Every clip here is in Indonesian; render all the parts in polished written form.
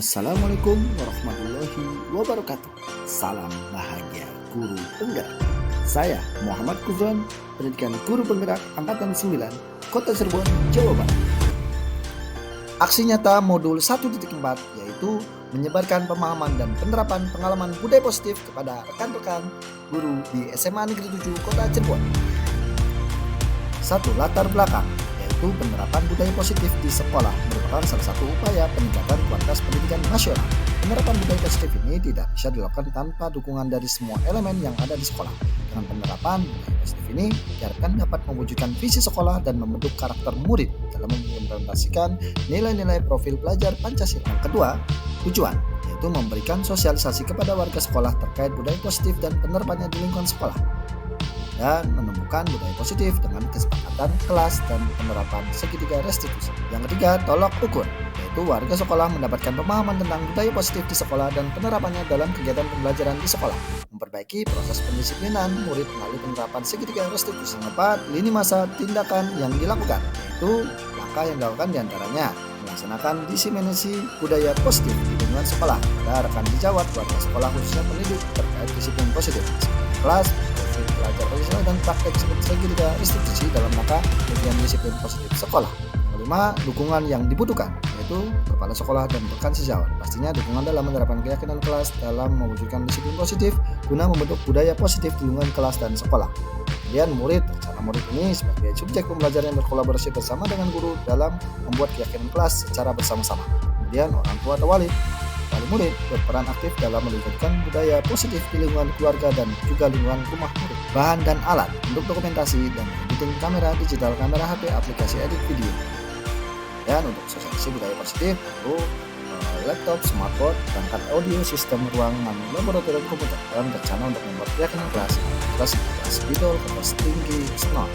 Assalamualaikum warahmatullahi wabarakatuh. Salam bahagia guru penggerak. Saya Muhammad Kufran, pendidikan guru penggerak angkatan 9, Kota Cirebon, Jawa Barat. Aksi nyata modul 1.4 yaitu menyebarkan pemahaman dan penerapan pengalaman budaya positif kepada rekan-rekan guru di SMA Negeri 7 Kota Cirebon. 1. Latar belakang, yaitu penerapan budaya positif di sekolah merupakan salah satu upaya peningkatan kualitas pendidikan nasional. Penerapan budaya positif ini tidak bisa dilakukan tanpa dukungan dari semua elemen yang ada di sekolah. Dengan penerapan budaya positif ini diharapkan dapat mewujudkan visi sekolah dan membentuk karakter murid dalam mengimplementasikan nilai-nilai profil pelajar Pancasila. Yang kedua, tujuan, yaitu memberikan sosialisasi kepada warga sekolah terkait budaya positif dan penerapannya di lingkungan sekolah, dan menemukan budaya positif dengan kesepakatan kelas dan penerapan segitiga restitusi. Yang ketiga, tolak ukur, yaitu warga sekolah mendapatkan pemahaman tentang budaya positif di sekolah dan penerapannya dalam kegiatan pembelajaran di sekolah. Memperbaiki proses pendisiplinan murid melalui penerapan segitiga restitusi. Yang keempat, lini masa tindakan yang dilakukan, yaitu langkah yang dilakukan diantaranya melaksanakan diseminasi budaya positif di lingkungan sekolah pada rekan sejawat warga sekolah khususnya pendidik terkait disiplin positif kelas, pelajar profesional dan praktek segitiga restitusi dalam rangka kegiatan disiplin positif sekolah. Yang kelima, dukungan yang dibutuhkan, yaitu kepala sekolah dan rekan sejawat. Pastinya dukungan dalam menerapkan keyakinan kelas dalam mewujudkan disiplin positif guna membentuk budaya positif di lingkungan kelas dan sekolah. Kemudian murid, rencana murid ini sebagai subjek pembelajaran yang berkolaborasi bersama dengan guru dalam membuat keyakinan kelas secara bersama-sama. Kemudian orang tua atau wali murid berperan aktif dalam mewujudkan budaya positif di lingkungan keluarga dan juga lingkungan rumah murid. Bahan dan alat untuk dokumentasi dan editing kamera digital, kamera HP, aplikasi edit video. Dan untuk sosialisasi budaya positif, laptop, smartboard, perangkat audio, sistem ruangan, laboratorium komputer, dan rencana untuk membuat keyakinan kelas, kelas spidol, kelas tinggi, snot.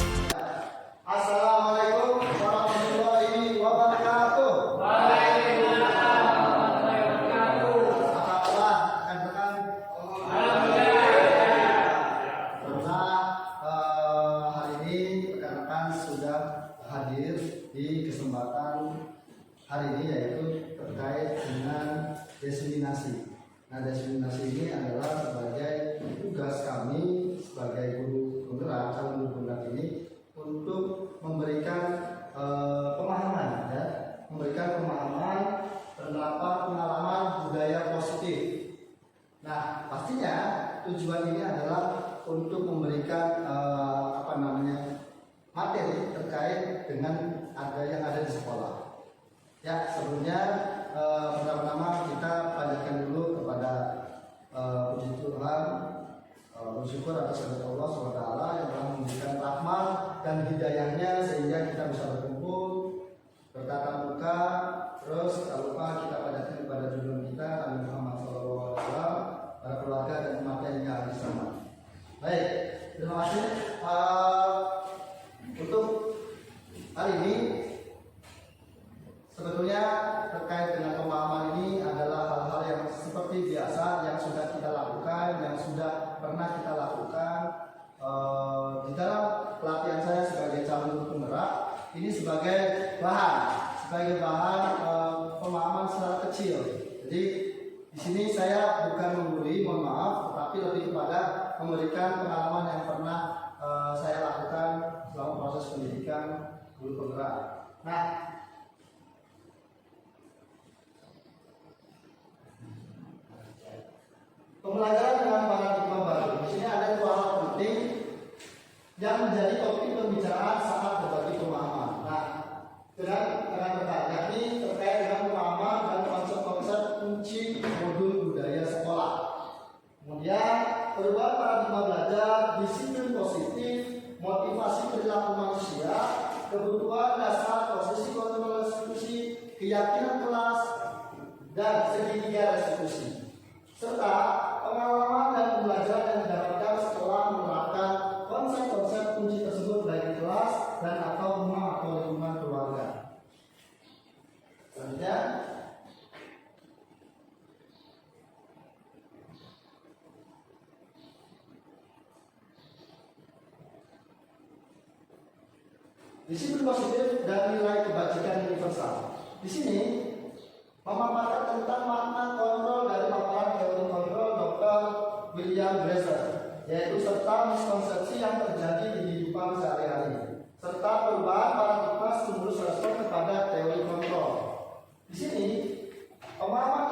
Assalamualaikum warahmatullahi wabarakatuh. Hadir di kesempatan hari ini yaitu terkait dengan diseminasi. Nah, diseminasi ini adalah sebagai tugas kami sebagai guru penggerak, calon guru penggerak ini untuk memberikan pemahaman, ya, memberikan pemahaman penerapan pengalaman budaya positif. Nah, pastinya tujuan ini adalah untuk memberikan materi terkait dengan yang ada di sekolah. Ya, sebelumnya pertama-tama kita panjatkan dulu kepada puji Tuhan, bersyukur atas kehadirat Allah SWT yang telah memberikan rahmat dan hidayahnya sehingga kita bisa berkumpul bertatap muka. Terus tak lupa kita panjatkan kepada junjungan kita Nabi Muhammad SAW, para keluarga dan umatnya yang ada di sana. Baik, terima kasih. Untuk hari ini sebetulnya terkait dengan pemahaman ini adalah hal-hal yang seperti biasa yang sudah kita lakukan, yang sudah pernah kita lakukan di dalam pelatihan saya sebagai calon guru penggerak. Ini sebagai bahan pemahaman secara kecil. Jadi di sini saya bukan menggurui, mohon maaf, tetapi lebih kepada memberikan pengalaman yang pernah saya lakukan selama proses pendidikan guru penggerak. Nah, pembelajaran dengan paradigma baru. Di sini ada dua hal penting yang menjadi topik pembicaraan saat berbagi pemahaman. Nah, dengan yakni terkait dengan pemahaman dan konsep-konsep kunci modul budaya sekolah. Kemudian perubahan paradigma belajar, disiplin positif, motivasi perilaku manusia, kebutuhan dasar, posisi kontrol restitusi, keyakinan kelas, dan segitiga restitusi, serta pengalaman dan pembelajaran yang didapatkan setelah menerapkan konsep-konsep kunci tersebut baik di kelas dan atau rumah atau lingkungan keluarga. Selanjutnya, disiplin positif dan nilai kebajikan universal. Di sini memaparkan tentang makna kontrol dari paparan teori kontrol Dr. William Glasser, yaitu serta miskonsepsi yang terjadi di kehidupan sehari-hari, serta perubahan paradigma stimulus respon kepada teori kontrol. Di sini, pemahaman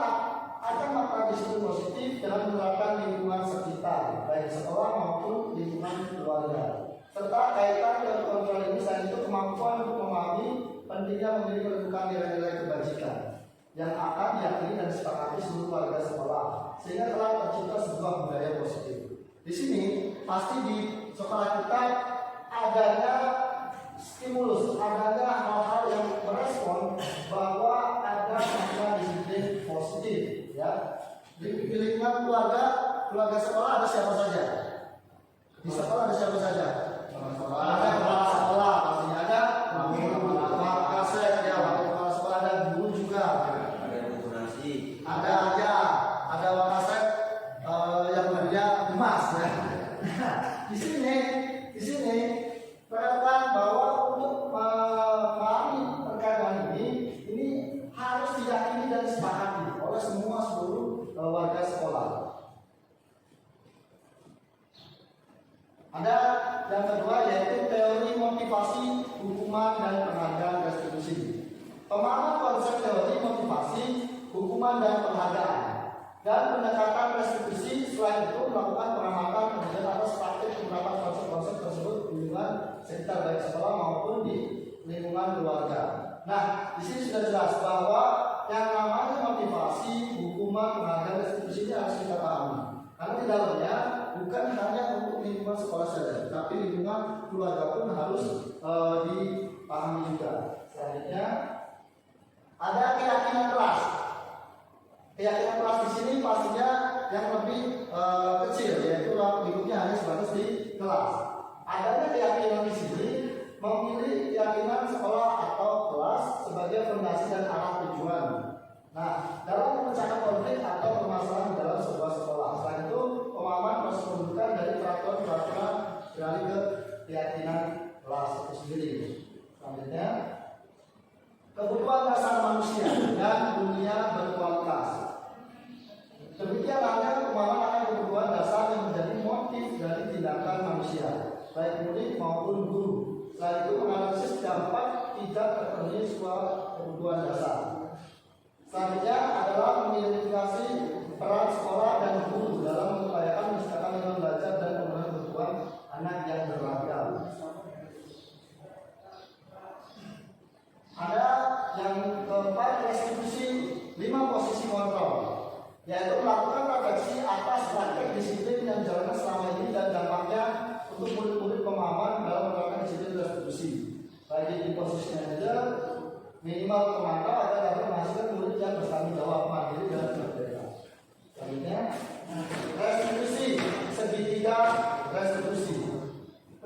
akan makna disiplin positif dalam menerapkan lingkungan sekitar, baik sekolah maupun lingkungan keluarga. Serta kaitan teori kontrol ini selain itu kemampuan untuk memahami pentingnya memiliki kedudukan nilai-nilai kebajikan yang akan diyakini dan disepakati seluruh warga sekolah, sehingga telah tercipta sebuah budaya positif. Di sini pasti di sekolah kita adanya stimulus, adanya hal-hal yang merespon bahwa ada makna disiplin positif. Ya, di lingkungan keluarga sekolah ada siapa saja? Di sekolah ada siapa saja? Ada kepala sekolah, pastinya ada. Kasih ya, kepala sekolah, ada guru juga. Ada aja, ada wakasek yang berbeda emas ya. Di sini perhatikan bahwa untuk memahami perkara ini harus diyakini dan disepakati oleh seluruh warga sekolah. Ada yang kedua yaitu teori motivasi, hukuman dan penghargaan restitusi. Pemahaman konsep teori motivasi, hukuman dan penghargaan, dan pendekatan restitusi. Selain itu melakukan pengamatan kemudian atas praktik penerapan konsep-konsep tersebut di lingkungan sekitar baik sekolah maupun di lingkungan keluarga. Nah, di sini sudah jelas bahwa yang namanya motivasi, hukuman, penghargaan, restitusi ini harus kita pahami. Karena di dalamnya bukan hanya untuk lingkungan sekolah saja, tapi lingkungan keluarga pun harus dipahami juga. Selanjutnya ada keyakinan kelas. Keyakinan kelas di sini pastinya yang lebih kecil, yaitu lingkupnya hanya sebatas di kelas. Adanya keyakinan di sini memilih keyakinan sekolah atau kelas sebagai fondasi dan arah tujuan. Nah, dalam memecahkan konflik atau permasalahan dalam sebuah sekolah. Selain itu, pemahaman proses pembentukan dari peraturan beralih ke keyakinan kelas itu sendiri. Selanjutnya, kebutuhan dasar manusia dan dunia berkualitas. Demikian halnya pemahaman akan kebutuhan dasar yang menjadi motif dari tindakan manusia, baik murid maupun guru. Selain itu, menganalisis dampak tidak terpenuhi sebuah kebutuhan dasar. Selanjutnya adalah mengidentifikasi peran sekolah dan guru dalam mengupayakan menciptakan lingkungan belajar dan pemenuhan kebutuhan anak yang beragam. Ada yang keempat, restitusi 5 posisi kontrol, yaitu melakukan refleksi atas praktek disiplin yang dijalankan selama ini dan dampaknya untuk murid-murid pemahaman dalam menerapkan disiplin restitusi, baik di posisi manajer, minimal pemantau agar dapat menghasilkan murid yang bertanggung jawab, mandiri dan merdeka. Selanjutnya, restitusi segitiga restitusi.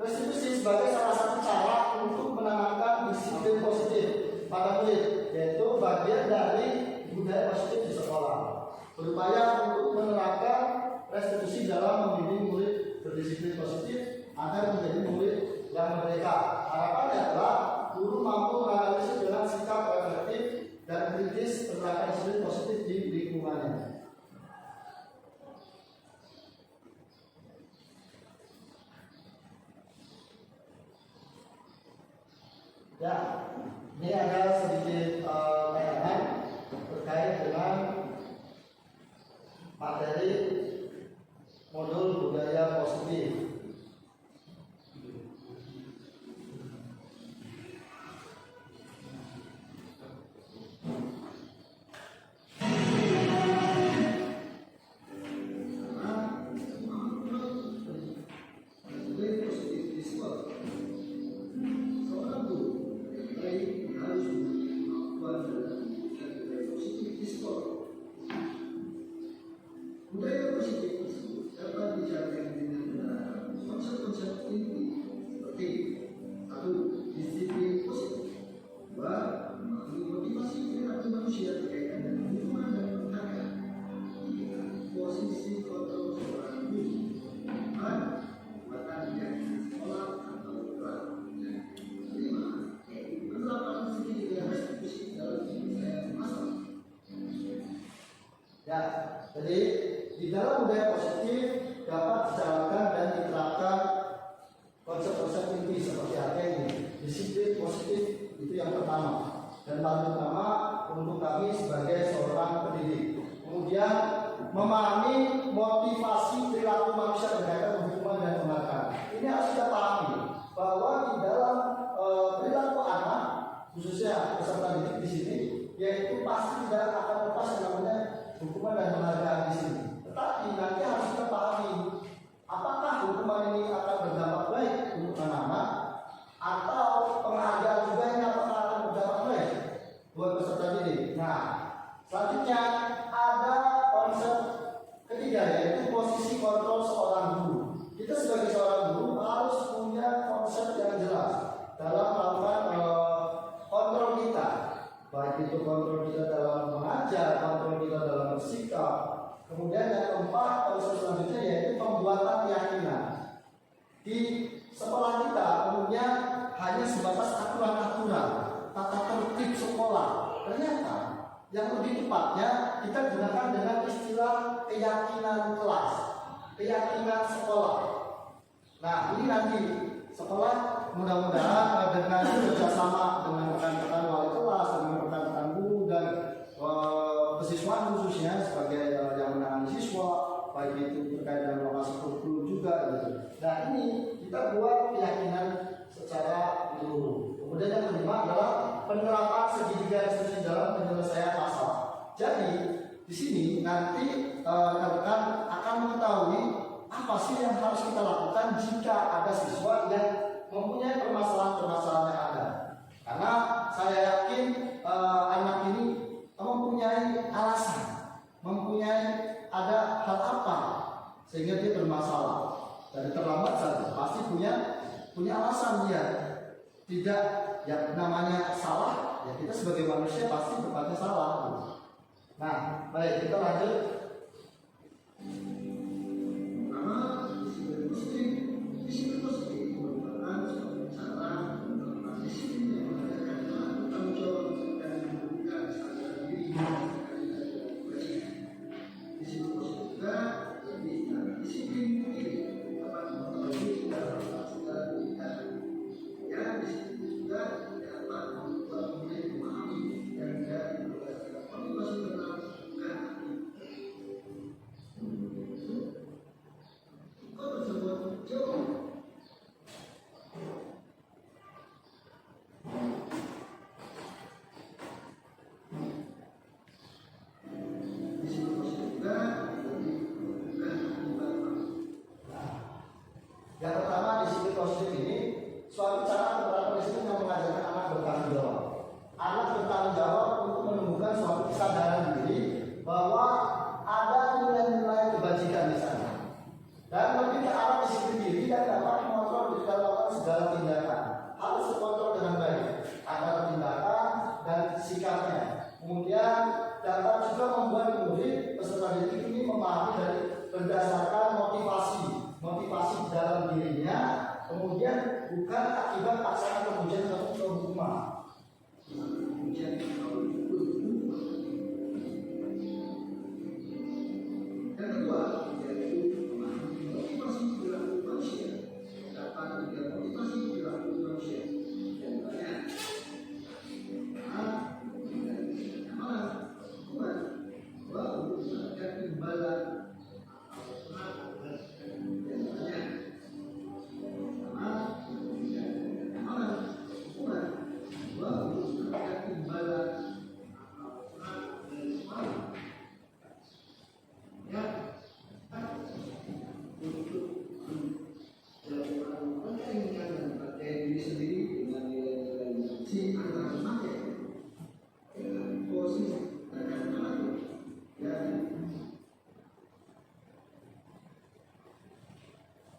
Restitusi sebagai salah satu cara untuk menanamkan disiplin positif pada murid, yaitu bagian dari budaya positif di sekolah. Berupaya untuk menerapkan restitusi dalam membimbing murid berdisiplin positif agar menjadi murid yang merdeka. Harapannya adalah guru mampu menganalisis dengan sikap reflektif dan kritis penerapan disiplin positif di lingkungannya. Ya, ini ada sedikit tayangan terkait dengan materi modul budaya positif. Budaya positif tersebut dapat dijalankan dengan konsep-konsep inti seperti 1. Disiplin positif, 2. Motivasi perilaku manusia berkaitan dengan lingkungan dan penghargaan, 3. Posisi kontrol seorang guru, 4. Kekuatan yang sekolah atau keluarga, 5. Penerapan segitiga restitusi dalam penyelesaian masalah. dalam budaya positif dapat dijalankan dan diterapkan konsep-konsep inti seperti apa ini. Disiplin positif itu yang pertama dan paling utama untuk kami sebagai seorang pendidik. Kemudian memahami motivasi perilaku manusia berkaitan hukuman dan penghargaan. Ini harus kita pahami bahwa di dalam perilaku anak, khususnya peserta didik di sini, yaitu pasti tidak akan lepas yang namanya hukuman dan penghargaan di sini. Tetapi nanti harus kita pahami apakah hukuman ini akan berdampak baik untuk anak-anak atau penghargaan juga ini apakah akan berdampak baik buat peserta didik. Nah, selanjutnya ada konsep ketiga yaitu posisi kontrol seorang guru. Kita sebagai seorang guru harus punya konsep yang jelas dalam melakukan kontrol kita, baik itu kontrol kita dalam mengajar, kontrol kita dalam bersikap. Kemudian yang keempat, konsep selanjutnya yaitu pembuatan keyakinan. Di sekolah kita umumnya hanya sebatas aturan-aturan, tata tertib sekolah. Ternyata yang lebih tepatnya kita gunakan dengan istilah keyakinan kelas, keyakinan sekolah. Nah, ini nanti sekolah mudah-mudahan dengan kerjasama dengan rekan-rekan wali kelas, dengan rekan-rekan guru dan kesiswaan khususnya sebagai yang menangani siswa, baik itu terkait dengan lokasi kurikulum juga gitu. Nah, ini kita buat keyakinan secara menyeluruh. Kemudian yang kelima adalah penerapan segitiga instruksi dalam penyelesaian masalah. Jadi di sini nanti rekan akan mengetahui apa sih yang harus kita lakukan jika ada siswa yang mempunyai permasalahan-permasalahan yang ada. Karena saya yakin anak ini mempunyai alasan, mempunyai ada hal apa sehingga dia bermasalah. Dari terlambat saja pasti punya alasan dia. Tidak yang namanya salah, ya kita sebagai manusia pasti berbuatnya salah. Nah, baik kita lanjut. Disiplin positif merupakan suatu cara menerapkan disiplin yang mengadakan tanggung jawab dan memberikan kesadaran diri. Disiplin positif juga lebih dari disiplin diri dapat mempengaruhi dalam melakukan pendidikan. Ya, disiplin juga dapat membuat murid memahami dan tidak mendapatkan motivasi tentang bukan hati. Kau tersebut jauh. Yang pertama disiplin positif ini suatu cara penerapan disiplin yang mengajarkan anak bertanggung jawab. Anak bertanggung jawab untuk menemukan suatu kesadaran diri bahwa ada nilai-nilai kebajikan di sana. Dan lebih ke arah disiplin diri dan dapat mengontrol ketika melakukan segala tindakan. Harus terkontrol dengan baik antara tindakan dan sikapnya. Kemudian dapat juga membuat murid peserta didik ini memahami dari berdasarkan motivasi dalam dirinya, kemudian bukan akibat paksaan kemudian ke hukuman. Yang kedua, yaitu memahami motivasi perilaku manusia. Dapat tiga motivasi perilaku manusia. Yang banyak, hukuman, baru mendapatkan imbalan.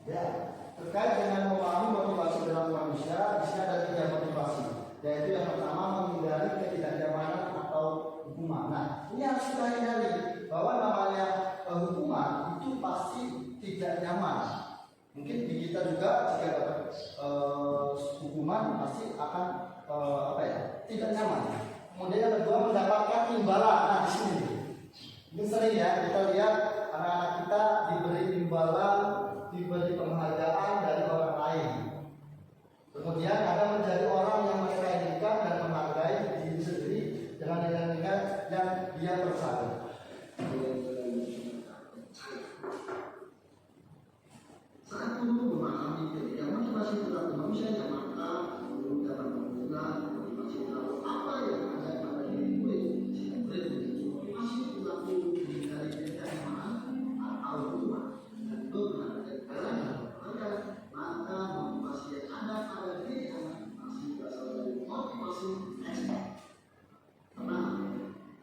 Ya, terkait dengan memahami motivasi dalam manusia, di sini ada tiga motivasi, yaitu yang pertama menghindari ketidaknyamanan atau hukuman. Nah, ini harus kita hindari bahwa namanya hukuman itu pasti tidak nyaman. Mungkin di kita juga jika dapat hukuman pasti akan tidak nyaman. Kemudian yang kedua mendapatkan imbalan. Nah, di sini ini sering ya kita lihat anak-anak kita diberi imbalan, diberi penghargaan dari orang lain. Kemudian ada menjadi orang yang mereka inginkan dan menghargai diri sendiri dengan nilai-nilai yang dia percaya. Saat guru memahami ketika motivasi terlalu manusianya, maka guru dapat menggunakan motivasi terlalu apa yang ada pada diri murid. Jika murid memiliki motivasi terlalu dari kenyamanan atau rumah dan beban dari keluarga, maka motivasi yang ada pada diri anak masih berasal dari motivasi eksternal.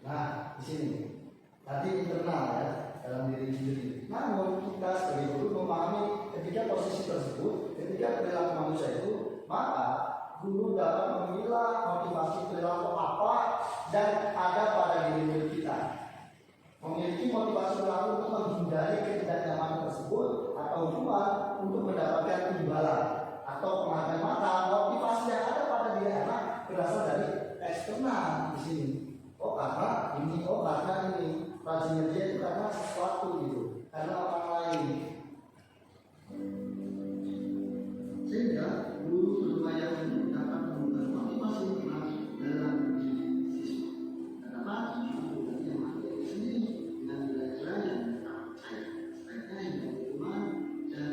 Nah, di sini tadi internal ya, dalam diri sendiri. Namun kita sebagai guru memahami ketika posisi tersebut, ketika perilaku manusia itu, maka guru dapat memilah motivasi perilaku apa dan ada pada diri murid kita. Memiliki motivasi perilaku untuk menghindari ketidaknyamanan tersebut atau cuma untuk mendapatkan imbalan atau penghargaan, maka motivasi yang ada pada diri anak berasal dari eksternal di sini. Oh karena ini, oh karena ini, rajinnya dia itu karena sesuatu gitu, karena orang lain. Sehingga guru berupaya dapat menggunakan motivasi dalam diri siswa. Kenapa? Guru yang materi sendiri dengan nilai-nilai yang kita percaya, sebaiknya yang dari rumah dan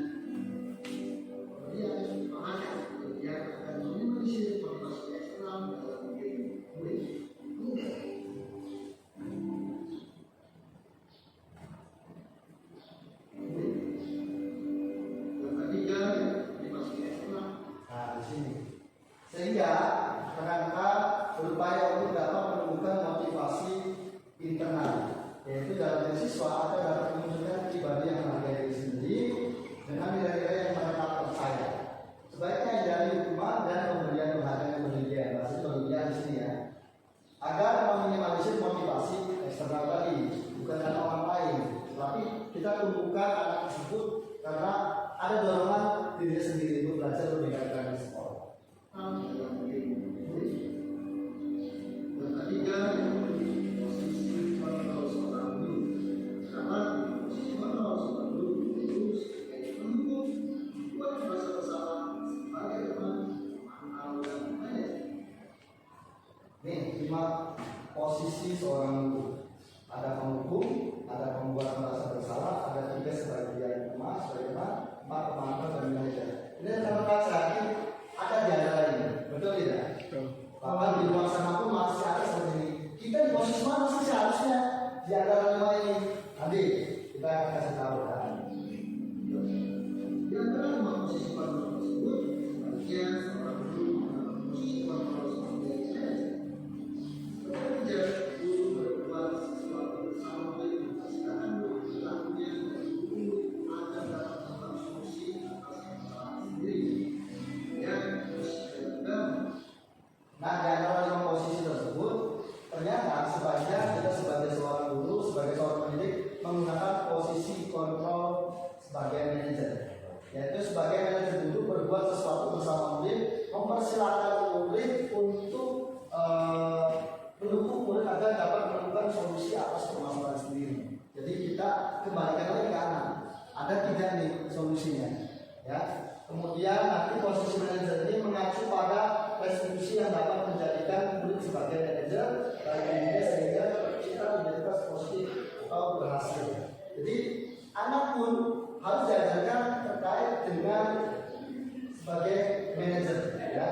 kemudian bahkan dia akan meminimalisir motivasi eksternal dalam diri murid. Nah di sini, sehingga rekan-rekan berupaya untuk dapat menemukan motivasi internal, yaitu dalam diri siswa agar dapat menunjukkan pribadi yang menghargai diri sendiri dengan nilai-nilai yang mereka percaya. Sebaiknya dari hukuman dan pemberian penghargaan yang berlebihan, maksud berlebihan di sini ya, agar meminimalisir motivasi eksternal tadi, bukan karena orang lain, tapi kita tumbuhkan anak tersebut karena ada dorongan diri sendiri untuk belajar lebih baik dari sekolah. Dan ketiga, posisi kontrol seorang guru. Karena posisi kontrol seorang guru itu sebagai pendukung buat merasa bersalah sebagai teman, pemantau dan manajer. Nih, 5 posisi seorang guru. Ada penghukum, ada pembuat merasa bersalah, ada 3 sebagai dia teman, sebagai teman, 4 pemantau dan manajer. Ini kalau baca ada di antara ini, betul tidak? Bahkan di luar sana pun masih ada seperti ini. Kita di posisi mana sih seharusnya di antara 5 ini? Nanti kita akan kasih tahu kan. Di antara 5 posisi kontrol tersebut, sebagian seorang guru mengalami posisi kontrol sebagai manajer. Bekerja, guru berbuat sesuatu bersama murid, silakan berlakunya dari guru agar dapat menemukan solusi atas masalah sendiri. Dan juga Nah, di antara 5 posisi tersebut, ternyata sebaiknya kita sebagai seorang guru, sebagai seorang pendidik menggunakan posisi kontrol sebagai manajer. Yaitu sebagai manajer duduk berbuat sesuatu bersama murid, mempersilahkan murid untuk mendukung murid agar dapat menemukan solusi atas permasalahan sendiri. Jadi kita kembalikan lagi ke anak. Ada 3 nih solusinya, ya. Kemudian nanti posisi manajer ini mengacu pada resolusi yang dapat menjadikan murid sebagai manajer dan pendidik sehingga kita menjadi positif atau berhasil. Jadi anak pun harus diajarkan terkait dengan sebagai manajer, ya.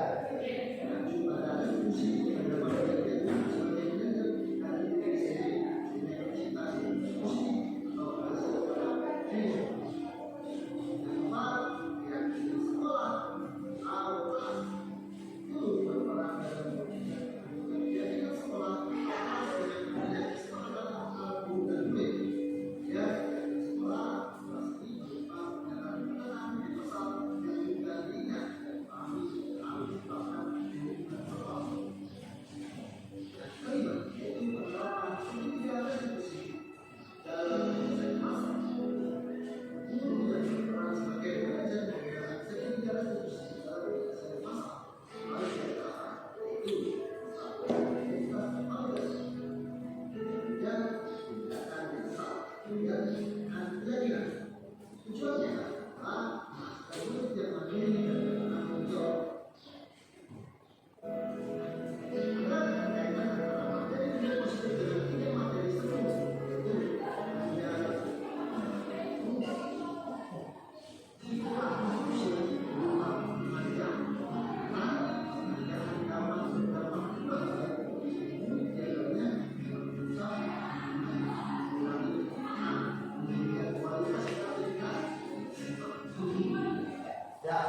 Ya,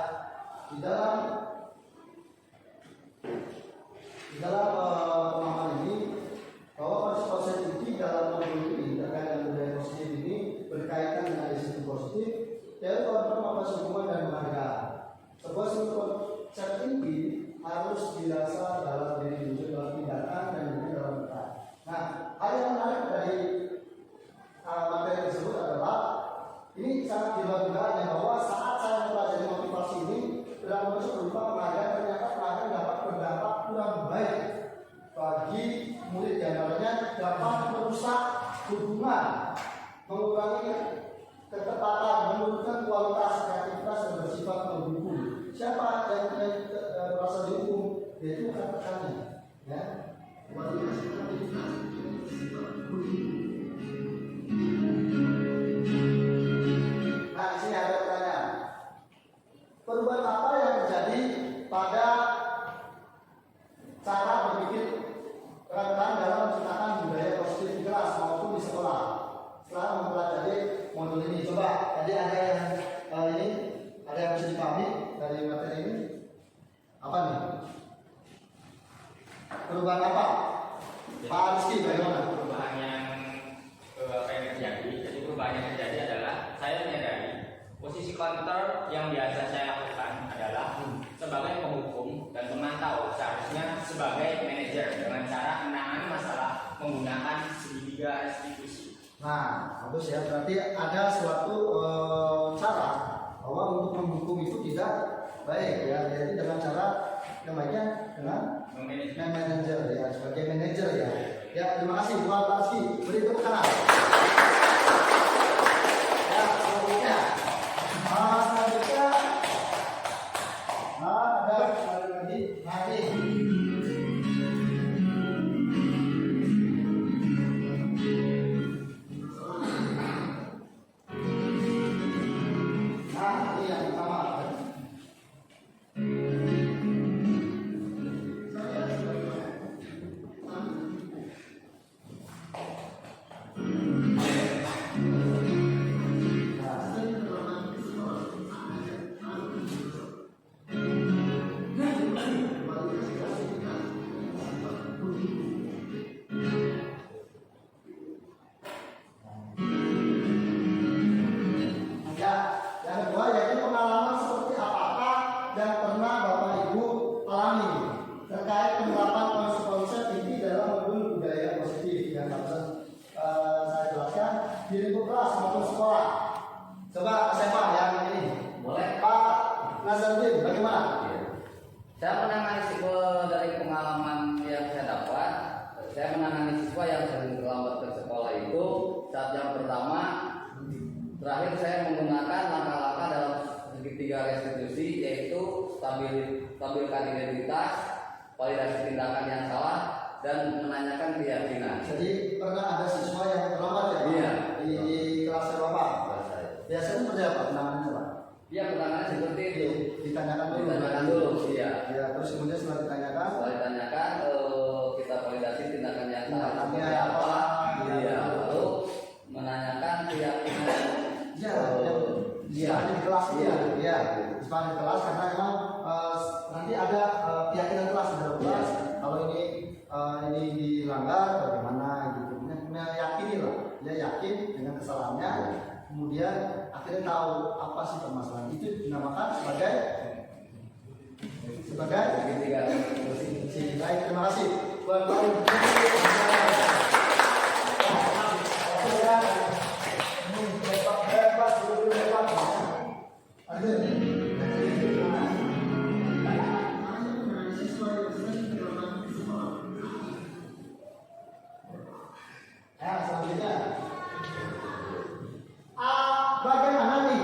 di dalam pemahaman ini bahwa konsep inti dalam modul ini terkait dengan budaya positif ini berkaitan dengan risiko positif, yaitu kontrol memperluas hubungan dan menghargai. Sebuah konsep inti harus dirasa dalam diri wujud dalam tindakan dan juga dalam perkataan. Nah, hal yang menarik dari materi tersebut adalah ini sangat dilakukan bahwa saat saya mempelajari motivasi ini dalam proses berupa penghargaan, ternyata penghargaan dapat berdampak kurang baik bagi murid, diantaranya dapat merusak hubungan, mengurangi ketepatan, menurunkan kualitas kreativitas dan bersifat menghukum. Siapa yang merasa dihukum? Yaitu rekan-rekannya, ya. Nah, di sini ada pertanyaan. Perubahan apa yang terjadi pada cara berpikir rekan-rekan dalam menciptakan budaya positif di kelas maupun di sekolah setelah mempelajari modul ini? Coba, tadi ada yang ini, ada yang bisa dipahami dari materi ini? Apa nih? Perubahan apa? Pak Rizky, bagaimana? Perubahan yang apa yang terjadi? Jadi perubahan yang terjadi adalah saya menyadari posisi counter yang biasa saya lakukan adalah sebagai penghukum dan pemantau, seharusnya sebagai manajer dengan cara menangani masalah menggunakan segitiga restitusi. Nah, bagus ya. Berarti ada suatu cara bahwa untuk menghukum itu tidak baik ya. Jadi dengan cara yang baiknya dengan manajer ya, sebagai manajer ya. Ya, terima kasih buat Pak Rizky. Beri tepuk tangan. Ya, selanjutnya. Selanjutnya. Ada lagi. Ini yang pertama. Ya, yang kedua yaitu pengalaman seperti apakah yang pernah Bapak Ibu alami terkait penerapan konsep inti dalam modul budaya positif yang barusan saya jelaskan di lingkup kelas maupun sekolah. Coba SMA yang ini. Boleh. Pak Nazarudin, bagaimana? Saya menangani siswa dari pengalaman yang saya dapat. Saya menangani siswa yang sering terlambat ke sekolah itu saat yang pertama. Terakhir saya menggunakan langkah-langkah dalam segitiga restitusi, yaitu stabilkan identitas, validasi tindakan yang salah, dan menanyakan keyakinan. Jadi pernah ada siswa yang terlambat ya? Iya. Di kelas Bapak. Biasanya seperti apa penanganannya Pak? Iya, penanganan seperti itu. Ditanyakan dulu. Ditanyakan dulu, iya. Ya, terus kemudian setelah ditanyakan, Setelah ditanyakan, kita validasi tindakan yang salah tindakannya seperti apa. apa? Iya, lalu menanyakan keyakinan. ya, di kelas Iya. ya, di kelas karena memang nanti ada keyakinan kelas di dalam kelas. Kalau ini dilanggar bagaimana gitu, meyakini lah, dia yakin dengan kesalahannya, kemudian akhirnya tahu apa sih permasalahan itu, dinamakan sebagai Segitiga restitusi. Baik, terima kasih. Buat selanjutnya, bagaimana nih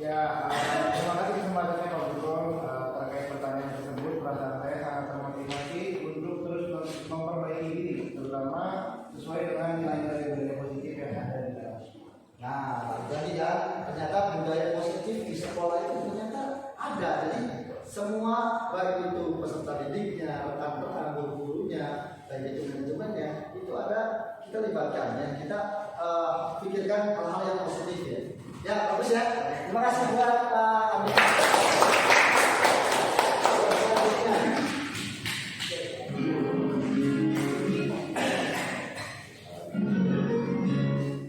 Ya, terima kasih kesempatannya Pak Gubernur terkait pertanyaan tersebut. Perasaan saya sangat termotivasi untuk terus memperbaiki diri, terutama sesuai dengan nilai-nilai budaya positif yang ada di dalam. Nah, jadi kan ternyata budaya positif di sekolah itu ternyata ada. Jadi semua baik itu peserta didiknya, rekan-rekan guru-gurunya, baik itu manajemennya, itu ada kita libatkan ya. Kita pikirkan hal-hal yang positif ya. Ya, bagus ya. Terima kasih buat Pak Andi.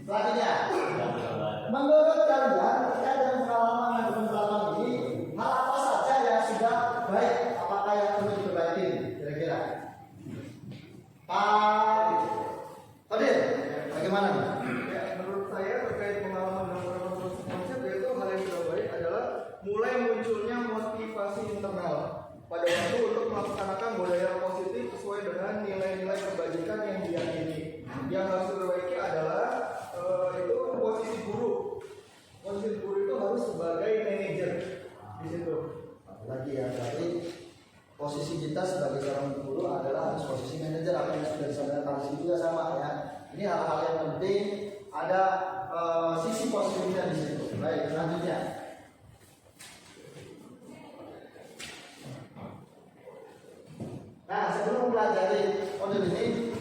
Selanjutnya, menurut kalian terkait dengan pengalaman ini, hal apa saja yang sudah baik, apakah yang perlu diperbaiki? Kira-kira, Pak Kodir, bagaimana nih? Ya, menurut saya terkait pengalaman dan proses konsep yaitu hal yang sudah baik adalah mulai munculnya motivasi internal pada waktu untuk melaksanakan budaya positif sesuai dengan nilai-nilai kebajikan yang diyakini. Yang harus diperbaiki adalah itu posisi guru. Posisi guru itu harus sebagai manajer di situ. Lagi ya, berarti posisi kita sebagai seorang guru adalah harus posisi manajer. Apa yang sudah disampaikan Pak Rizky juga sama ya. Ini hal-hal yang penting, ada sisi positifnya di situ. Baik, selanjutnya. Nah, sebelum mempelajari modul ini,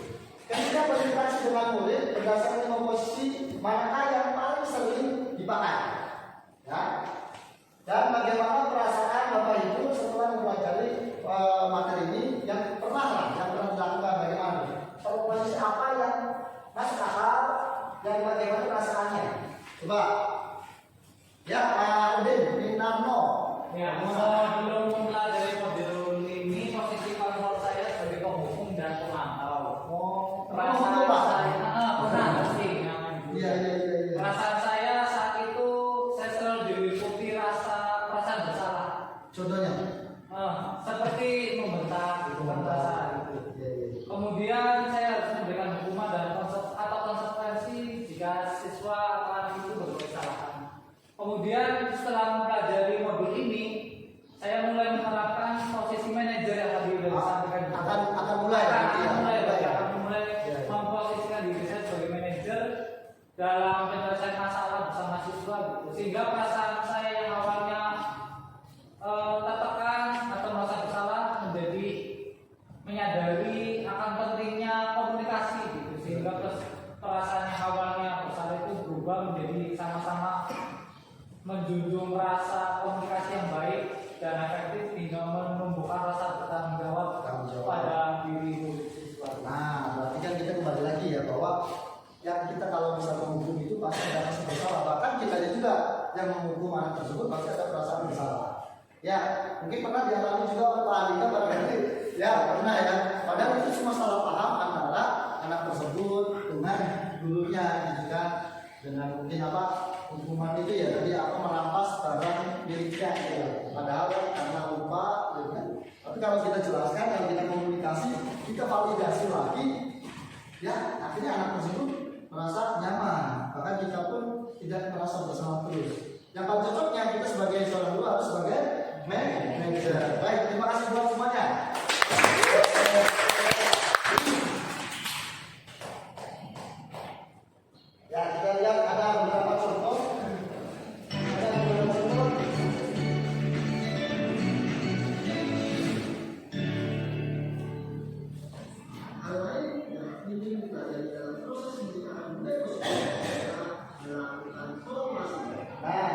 ketika berinteraksi dengan murid berdasarkan komposisi manakah yang paling sering dipakai, ya? Dan bagaimana perasaan Bapak Ibu setelah mempelajari materi ini yang pernah dilakukan bagaimana? Komposisi apa yang masuk akal dan bagaimana perasaannya? Coba, ya Pak Udin, Minarno. Ya, sebelum mempelajari modul ini, posisi kontrol saya sebagai penghukum dan pemantau. Perasaan saya, pernah sih namanya. Iya. Perasaan saya saat itu saya selalu diliputi perasaan bersalah. Contohnya? Seperti membentak gitu kan perasaan itu. Kemudian saya harus memberikan hukuman dan konsekuensi jika siswa atau anak itu berbuat kesalahan. Kemudian setelah mempelajari modul ini, saya mulai menerapkan posisi manajer yang tadi sudah disampaikan. Akan mulai Memposisikan diri saya sebagai manajer dalam penyelesaian masalah bersama siswa gitu. Sehingga perasaan saya yang awalnya tertekan atau merasa bersalah menjadi menyadari akan pentingnya komunikasi gitu. Sehingga perasaan yang awalnya bersalah itu berubah menjadi sama-sama menjunjung rasa komunikasi yang baik dan efektif hingga menumbuhkan rasa bertanggung jawab pada diri murid siswa. Nah, berarti kan kita kembali lagi ya bahwa yang kita kalau bisa menghukum itu pasti ada rasa bersalah. Bahkan kita juga yang menghukum anak tersebut pasti ada perasaan bersalah. Ya, mungkin pernah dialami juga oleh Pak Andika barangkali. Ya, pernah ya. Padahal itu cuma salah paham antara anak tersebut dengan gurunya, gitu kan. Dengan mungkin hukuman itu ya tadi merampas barang miliknya ya. Padahal karena lupa gitu kan. Tapi kalau kita jelaskan, kalau kita komunikasi, kita validasi lagi, ya akhirnya anak tersebut merasa nyaman. Bahkan kita pun tidak merasa bersalah terus. Yang paling cocoknya kita sebagai seorang guru harus sebagai manajer. Baik, terima kasih buat semuanya. Ya, kita lihat ada beberapa contoh. Hal lain yang penting dipelajari dalam proses pembinaan budaya positif adalah melakukan formasi. Nah,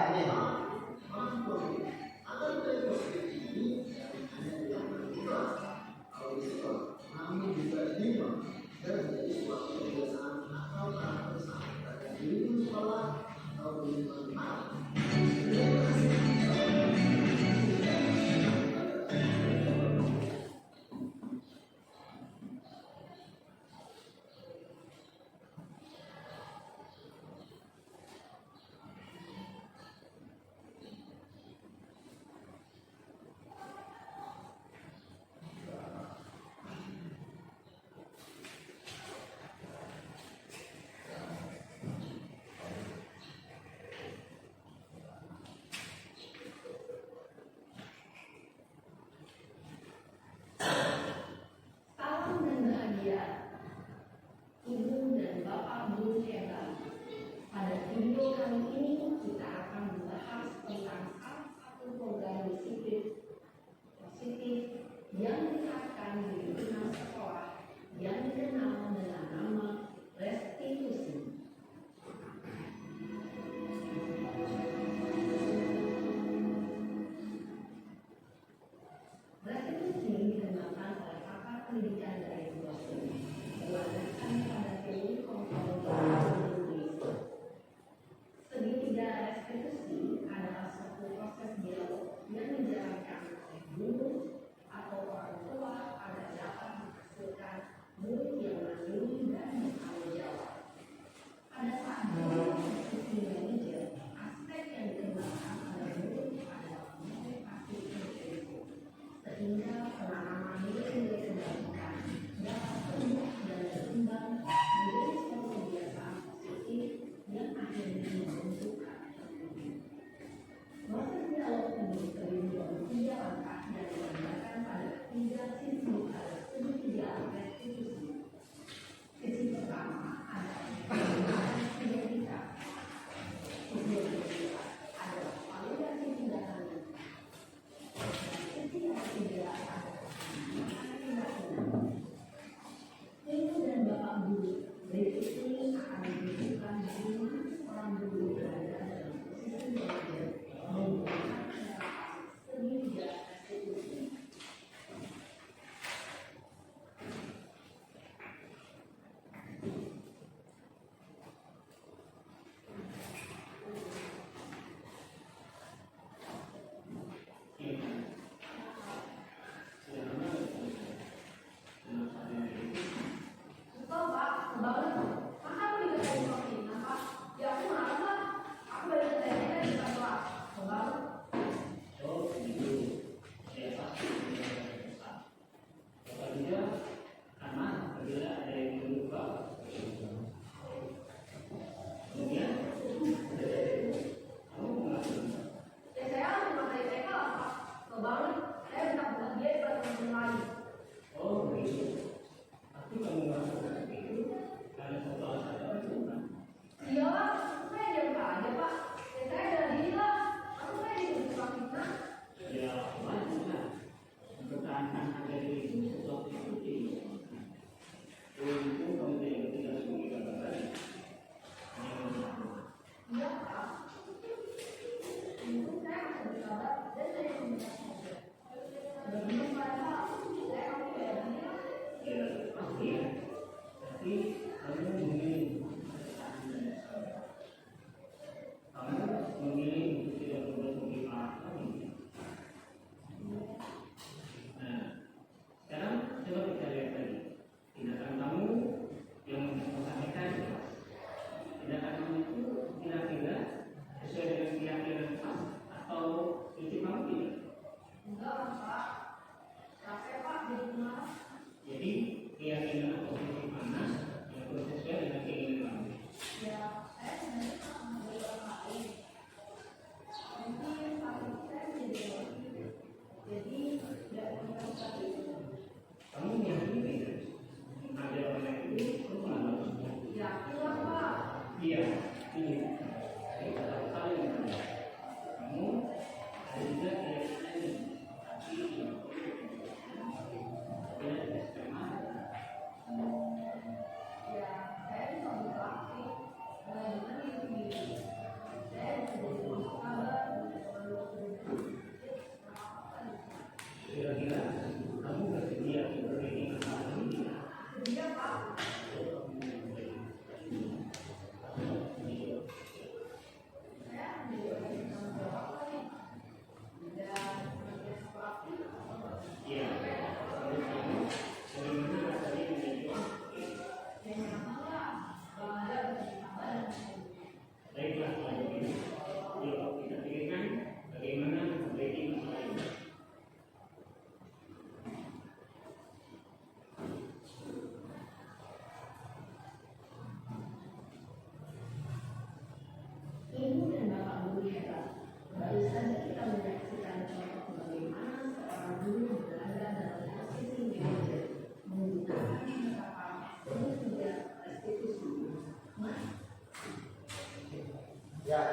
Ya,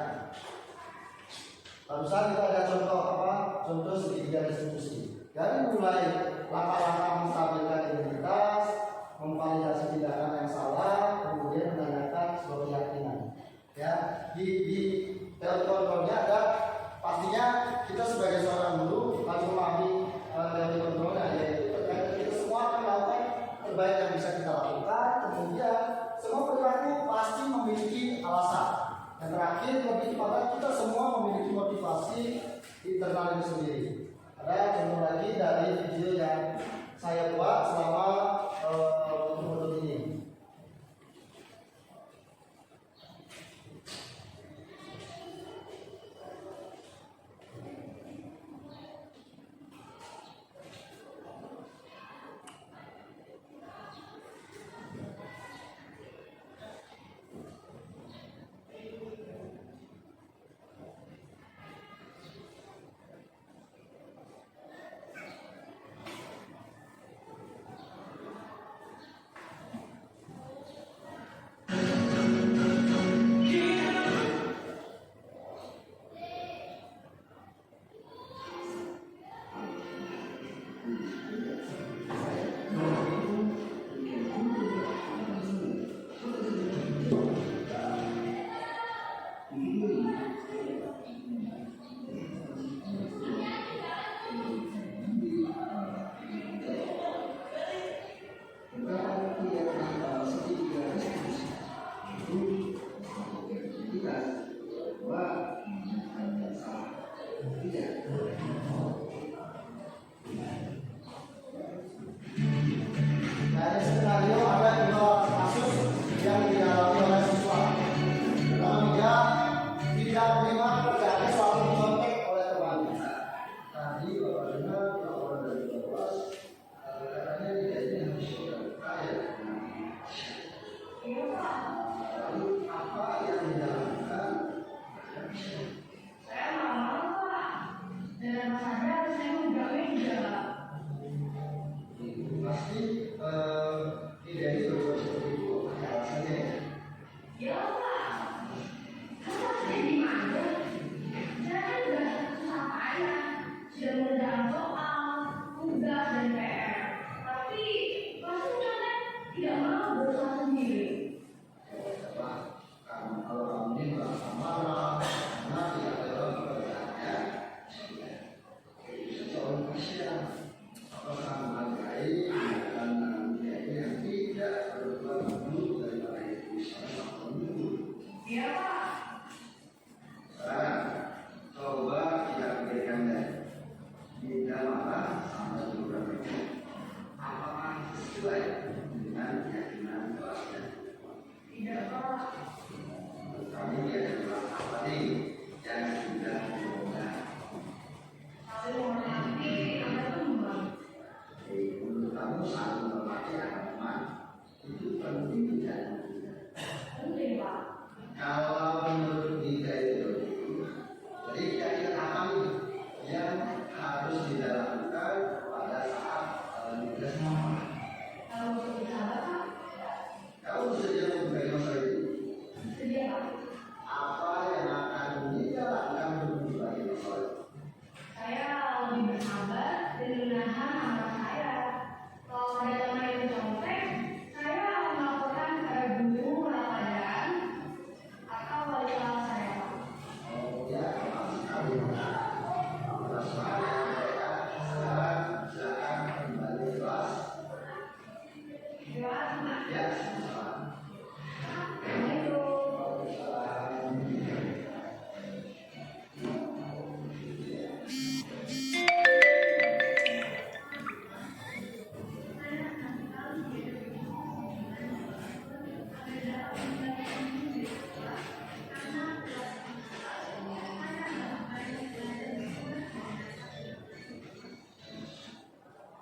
barusan kita ada contoh apa? Contoh segitiga restitusi. Dari mulai langkah-langkah menstabilkan identitas, memvalidasi tindakan yang salah, kemudian menanyakan sebuah keyakinan. Ya, di teori kontrolnya ada pastinya kita sebagai seorang guru harus memahami teori kontrolnya, yaitu kita semua akan melakukan terbaik yang bisa kita lakukan. Kemudian semua perilaku pasti memiliki alasan. Yang terakhir, lebih kepada kita semua memiliki motivasi internal itu sendiri. Ada contoh lagi dari video yang saya buat selama modul ini.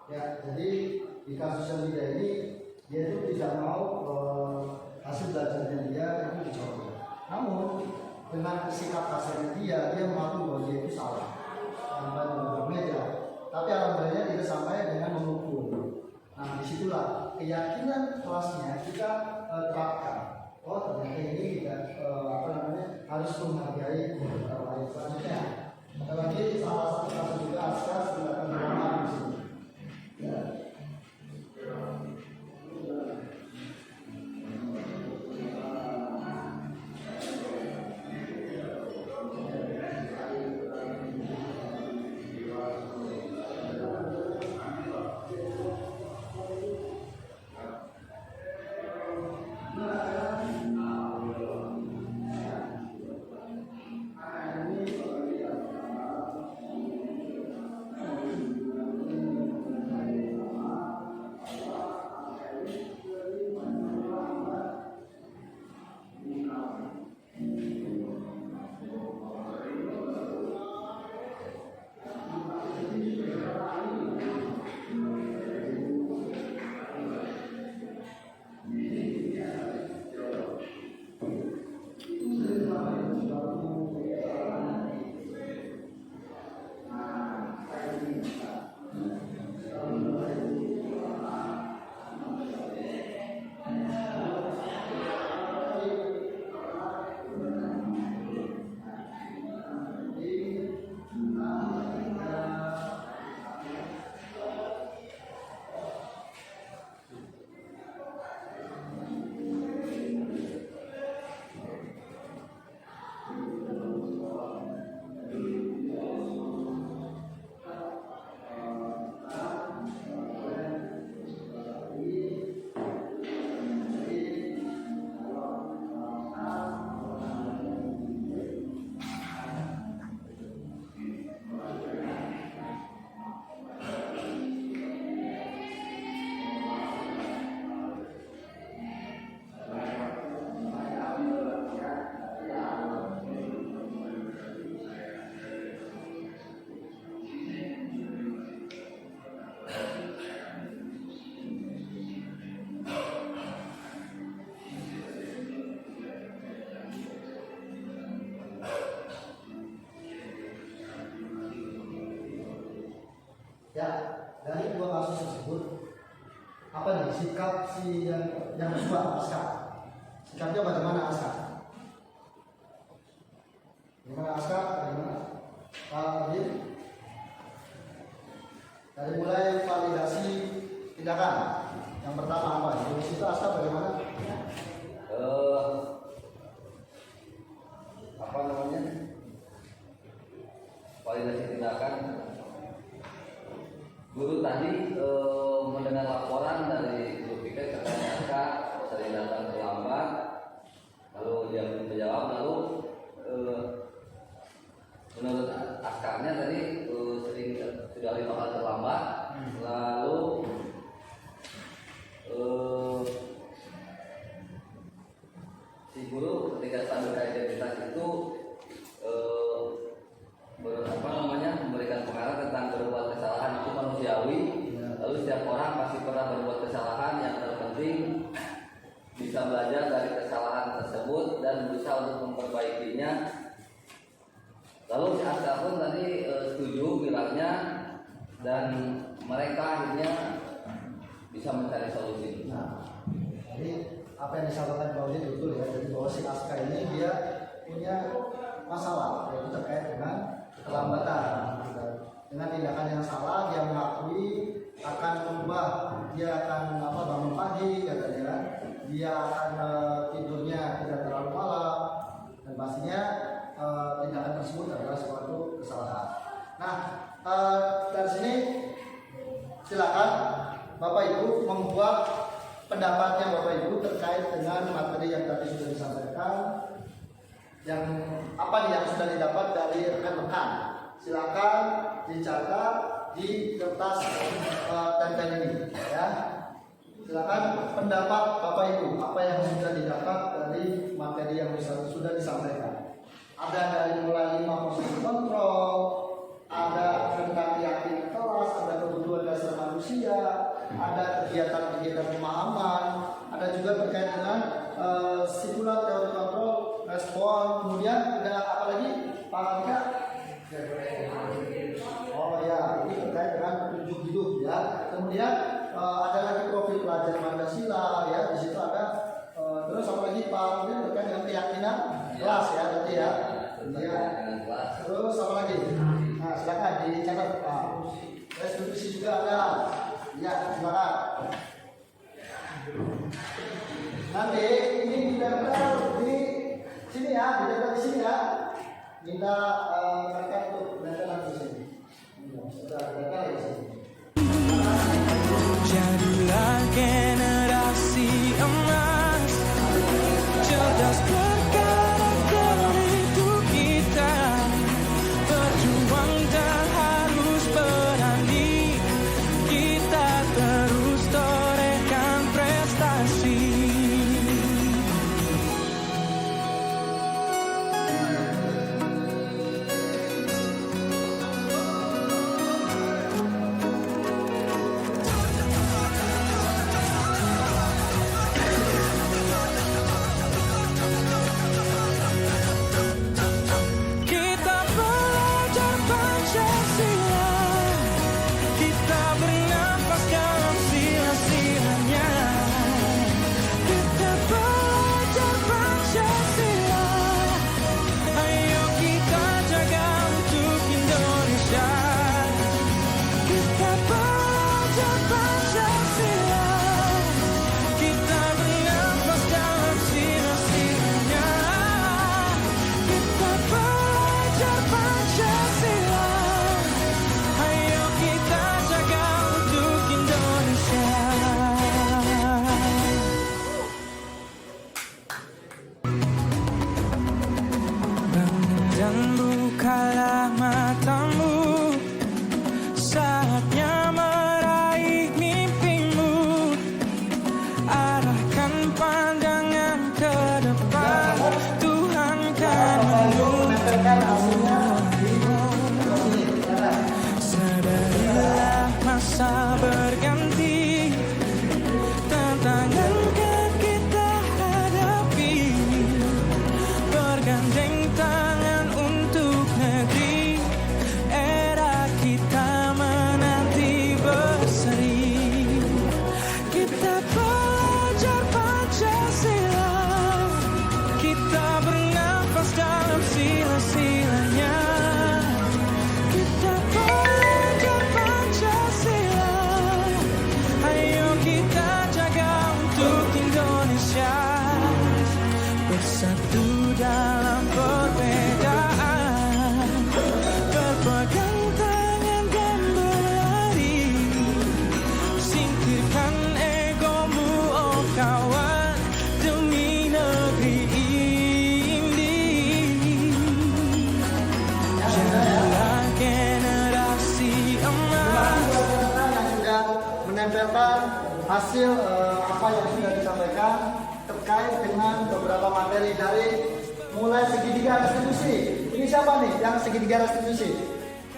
Ya, jadi di kasus yang dia ini dia itu tidak mau hasil belajarnya dia itu dicoba. Namun dengan sikap kasarnya dia mengaku bahwa dia itu salah sampai mengubah meja. Tapi alhamdulillah tidak sampai dengan menghukum. Nah disitulah keyakinan kelasnya kita terapkan. Oh ternyata ini tidak harus menghargai orang lain. Selanjutnya ada lagi salah satu kasus juga asas tindakan beramah di sini. Ya. Ya, dari dua kasus tersebut, apa nih sikap si yang kedua Aska? Sikapnya bagaimana Aska? Bagaimana Aska? Bagaimana? Pak Adil? Dari mulai validasi tindakan, yang pertama apa? Di situ Aska bagaimana? Apa namanya? Validasi tindakan. Guru tadi mendengar laporan dari guru PK katanya Aska sering datang terlambat, lalu dia belum menjawab, lalu menurut Askanya tadi sering sudah 5 kali terlambat, lalu si guru ketika standar identitas itu memberikan pengarah tentang berbuat kesalahan itu manusiawi. Lalu setiap orang pasti pernah berbuat kesalahan, yang terpenting bisa belajar dari kesalahan tersebut dan berusaha untuk memperbaikinya. Lalu si Aska pun tadi setuju bilangnya, dan mereka akhirnya bisa mencari solusi. Nah, jadi apa yang disampaikan Pak Udin betul ya. Jadi bahwa si Aska ini dia punya masalah, yaitu terkait dengan keterlambatan. Dengan tindakan yang salah, dia mengakui akan berubah, dia akan bangun pagi, dia akan tidurnya tidak terlalu malam, dan pastinya tindakan tersebut adalah suatu kesalahan. Nah, dari sini silakan Bapak Ibu membuat pendapatnya Bapak Ibu terkait dengan materi yang tadi sudah disampaikan, yang apa nih yang sudah didapat dari rekan-rekan. Silakan dicatat di kertas tempel ini, ya. Silakan pendapat Bapak Ibu apa yang sudah didapat dari materi yang sudah disampaikan. Ada dari mulai 5 posisi kontrol, ada tentang keyakinan kelas, ada kebutuhan dasar manusia, ada kegiatan-kegiatan pemahaman, ada juga terkait dengan stimulan teori kontrol, respon, kemudian ada apa lagi Pak Andika? Oh ya, ini terkait dengan petunjuk hidup ya. Kemudian ada lagi profil pelajar Pancasila ya, di situ ada terus apa lagi Pak Andika terkait dengan keyakinan kelas ya, berarti ya. Ya. Terus apa lagi? Nah, silakan dicatat Pak. Restitusi juga ada. Ya, silakan. Nanti ini ditempel di sini ya, ditempel di sini ya. Minta mereka untuk ditempel di sini. Sudah ditempel di sini. Jadilah generasi emas, cerdas berkarakter itu kita, berjuang dan harus berani, kita terus torehkan prestasi. Kita belajar Pancasila, kita bernafas dalam sila-silanya. Kita belajar Pancasila, ayo kita jaga untuk Indonesia. Kita belajar Pancasila, kita bernafas dalam sila-silanya. Kita belajar Pancasila, ayo kita jaga untuk Indonesia. Bangun dan bukalah matamu, saatnya meraih mimpimu. Arahkan pandangan ke depan, Tuhan kan Menempelkan hasilnya di sini. sadarilah masa berganti, tantangan kan kita hadapi, bergandeng tangan untuk negeri, era kita menanti berseri. Kita belajar Pancasila, kita bernafas dalam sila-silanya. Kita belajar Pancasila, ayo kita jaga untuk Indonesia. Bersatu dalam perbedaan, berpegang tangan dan berlari. Singkirkan egomu oh kawan, demi negeri ini. Jadilah generasi emas. Yang sudah menempelkan hasil apa yang sudah disampaikan terkait dengan beberapa materi dari mulai segitiga restitusi. Ini siapa nih yang segitiga restitusi?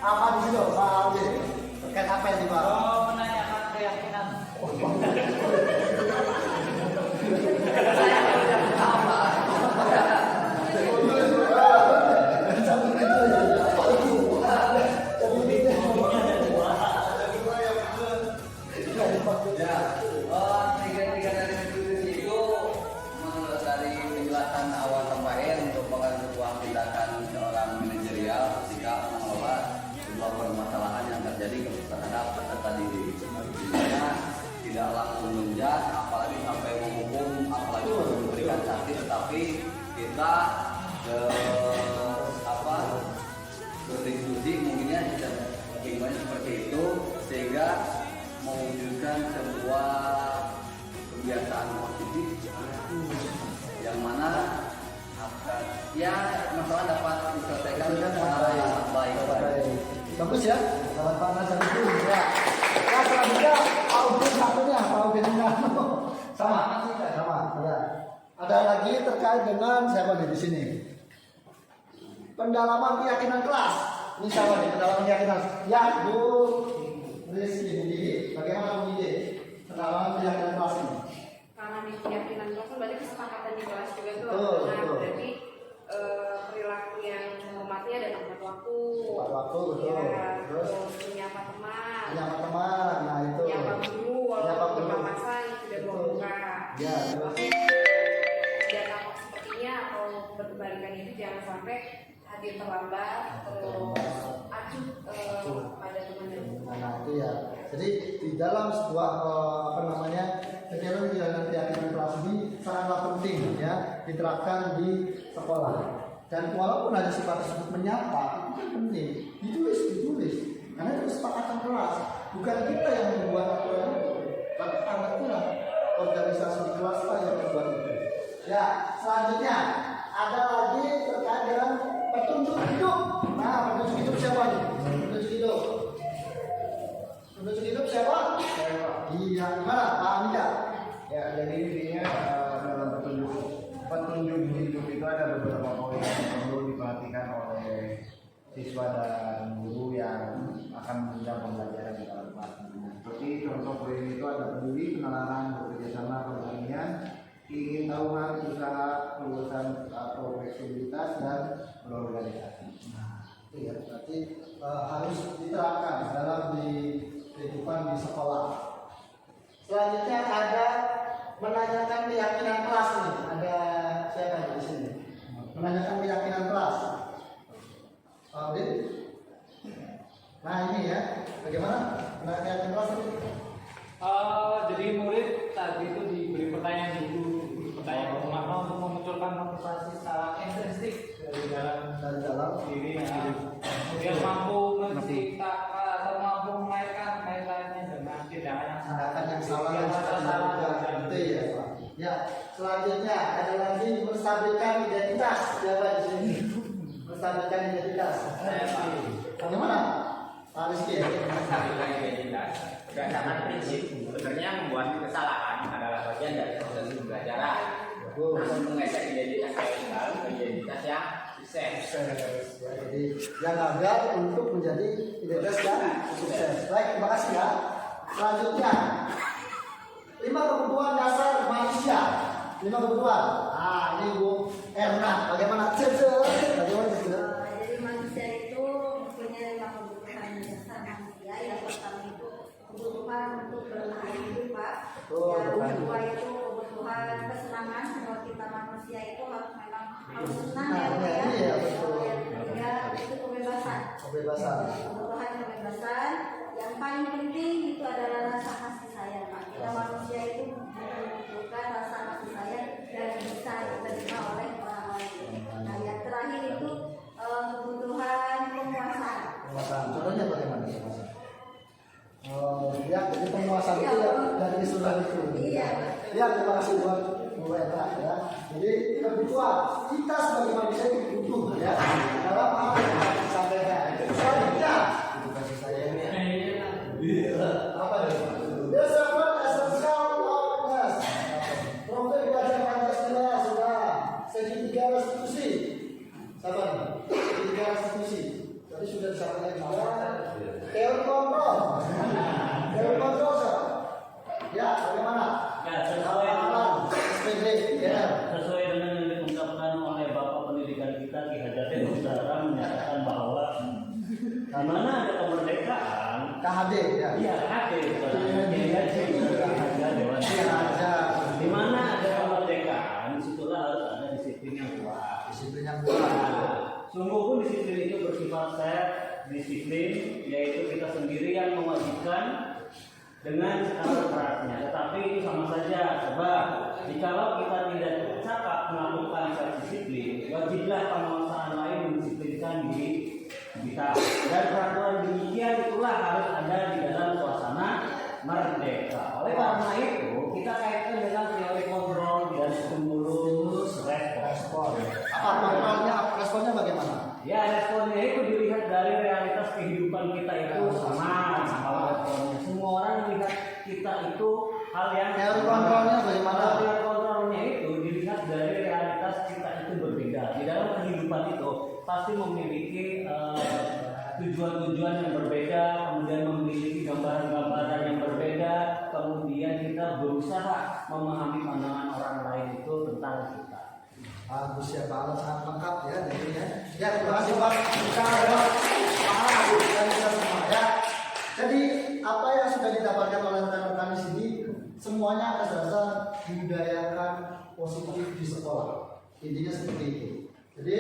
Apa di situ Pak Aldi? Terkait apa yang dibahas? Menanyakan keyakinan. Tiga dari restitusi itu menurut dari penjelasan awal sampai untuk mengenai sebuah tindakan seorang manajerial ketika mengelola sebuah permasalahan yang terjadi terhadap peserta didik, dimana tidak langsung menjudge, apalagi sampai menghukum, apalagi memberikan sanksi, tetapi kita dengan sebuah kebiasaan positif yang mana ya masalah dapat diselesaikan dengan cara yang baik. Bagus ya, salam panas dan itu ya. Nah, selanjutnya Audin satunya, Audin sama ya. Ada lagi terkait dengan siapa nih di sini? Pendalaman keyakinan kelas. Ini siapa nih pendalaman keyakinan? Ya, Bu Rizky, bagaimana Bu Ide? Pendalaman keyakinan kelas ini. Karena di keyakinan kelas kan berarti kesepakatan di kelas juga tuh. Betul, Nah, betul. berarti perilaku yang menghormati ada tepat waktu. Tepat waktu, betul. Ya, Terus menyapa teman. menyapa teman, nah itu. Menyapa guru Menyapa walaupun guru. berpapasan sudah Betul. membuka. Ya, terus. Tapi tidak tampak sepertinya atau berbalikan itu jangan sampai hadir terlambat atau acuh pada teman dan guru. Nah, itu ya. Jadi di dalam sebuah keyakinan kelas ini sangatlah penting ya diterapkan di sekolah. Dan walaupun ada sifat tersebut menyapa, itu kan penting. Ditulis. Karena itu kesepakatan kelas. Bukan kita yang membuat aturan itu, tapi itulah organisasi di kelas lah yang membuat itu. Ya, selanjutnya ada lagi terkait dengan petunjuk hidup. Nah, petunjuk hidup siapa nih? Petunjuk hidup. Petunjuk hidup siapa? Iya, gimana? Pak Andika? Ya, jadi intinya dalam petunjuk hidup itu ada beberapa poin yang perlu diperhatikan oleh siswa dan guru yang akan menunjang pembelajaran di dalam kelas. Seperti contoh poin itu ada peduli, penalaran, bekerjasama, pemberanian, ingin tahuan, usaha, kelulusan atau fleksibilitas dan berorganisasi. Nah, itu ya berarti harus diterapkan dalam kehidupan di sekolah. Selanjutnya ada menanyakan keyakinan kelas nih. Ada siapa di sini? Menanyakan keyakinan kelas. Audit. Nah ini ya, bagaimana menanyakan keyakinan kelas ini? Jadi murid tadi itu diberi pertanyaan pertanyaan makna untuk memunculkan motivasi secara intrinsik dari dalam dirinya. Kemudian mampu menciptakan atau mampu mengaitkan kaitannya dengan tindakan yang Tindakan yang salah dan tidak itu ya Pak. Ya, selanjutnya ada lagi menstabilkan identitas. Siapa di sini? Menstabilkan identitas. Bagaimana? Pak Rizky ya. Menstabilkan identitas berdasarkan prinsip sebenarnya membuat kesalahan adalah bagian dari proses pembelajaran. Namun mengeser identitas yang gagal ke identitas yang sukses. Ya, jadi yang gagal untuk menjadi identitas yang sukses. Baik, terima kasih ya. Selanjutnya 5 kebutuhan dasar manusia. 5 kebutuhan. Ini Bu Erna. Bagaimana? Bagaimana? Jadi manusia itu mempunyai 5 kebutuhan dasar manusia. Yang pertama itu kebutuhan untuk bertahan hidup, Pak. Yang kedua itu kebutuhan kesenangan. Kalau kita manusia itu harus senang ya, Pak ya. Iya, betul. Yang ketiga itu kebebasan. Kebebasan. Kebutuhan kebebasan. Yang paling penting itu adalah rasa kasih sayang, Pak. Kita manusia itu membutuhkan rasa kasih sayang dan bisa diterima oleh orang lain. Nah, yang terakhir itu kebutuhan penguasaan. Penguasaan. Contohnya bagaimana? Ya, jadi penguasaan itu ya dari istilah itu. Iya. Ya, terima kasih buat Bu Erna ya. Jadi kebutuhan kita sebagai manusia itu butuh ya dalam apa yang kita sampaikan. Selanjutnya apa nih? Filsafat esensial awareness. Profil belajar Pancasila sudah segitiga restitusi. Siapa nih? Segitiga restitusi. Tadi sudah disampaikan juga. Teori kontrol. Teori kontrol siapa? Ya, bagaimana? Ya, sesuai dengan yang diungkapkan oleh Bapak Pendidikan kita Ki Hajar Dewantara menyatakan bahwa di mana ada kemerdekaan, KHD ya. iya KHD, di mana ada kemerdekaan, disitulah harus ada disiplin yang kuat. Disiplin yang kuat. Sungguh pun disiplin itu bersifat self disiplin, yaitu kita sendiri yang mewajibkan dengan skala beratnya, tetapi itu sama saja. Sebab jikalau kita tidak cakap melakukan self disiplin, wajiblah penguasaan lain mendisiplinkan diri kita. Dan peraturan demikian itulah harus ada di dalam suasana merdeka. kehidupan kita itu sama kalau responnya. Semua orang melihat kita itu hal yang Teori kontrolnya bagaimana? Teori kontrolnya itu dilihat dari realitas kita itu berbeda. Di dalam kehidupan itu pasti memiliki tujuan-tujuan yang berbeda, kemudian memiliki gambaran-gambaran yang berbeda, kemudian kita berusaha memahami pandangan orang lain itu tentang kita. Bagus ya Pak, sangat lengkap ya jadinya. Ya terima kasih Pak. Kita adalah paham dan kita semua ya. Jadi apa yang sudah didapatkan oleh rekan-rekan di sini semuanya atas dasar dibudayakan positif di sekolah. Intinya seperti itu. Jadi